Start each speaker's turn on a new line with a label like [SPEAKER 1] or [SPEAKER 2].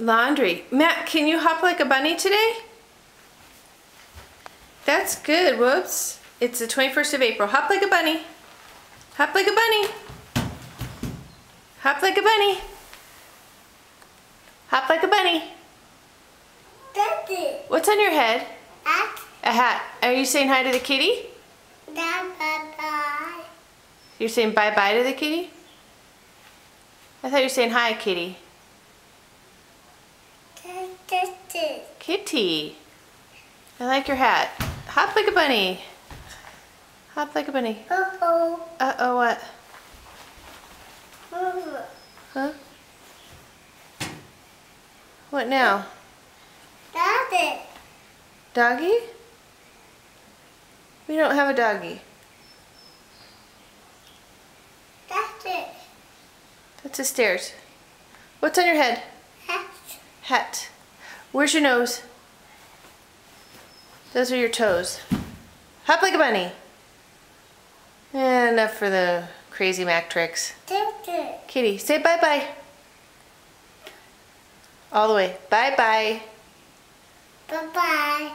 [SPEAKER 1] Laundry. Matt, can you hop like a bunny today? That's good. Whoops. It's the 21st of April. Hop like a bunny. Hop like a bunny. Hop like a bunny. Hop like a bunny.
[SPEAKER 2] Daddy.
[SPEAKER 1] What's on your head?
[SPEAKER 2] Hat.
[SPEAKER 1] A hat. Are you saying hi to the kitty?
[SPEAKER 2] Bye.
[SPEAKER 1] You're saying bye-bye to the kitty? I thought you were saying hi, kitty.
[SPEAKER 2] Daddy.
[SPEAKER 1] Kitty. I like your hat. Hop like a bunny. Hop like a bunny.
[SPEAKER 2] Uh-oh.
[SPEAKER 1] Uh-oh, what? Huh? What now?
[SPEAKER 2] Daddy.
[SPEAKER 1] Doggy? We don't have a doggy.
[SPEAKER 2] Daddy.
[SPEAKER 1] That's the stairs. What's on your head?
[SPEAKER 2] Hat.
[SPEAKER 1] Hat. Where's your nose? Those are your toes. Hop like a bunny. Enough for the crazy Mac tricks.
[SPEAKER 2] Daddy.
[SPEAKER 1] Kitty, say bye-bye. All the way. Bye-bye.
[SPEAKER 2] Bye-bye.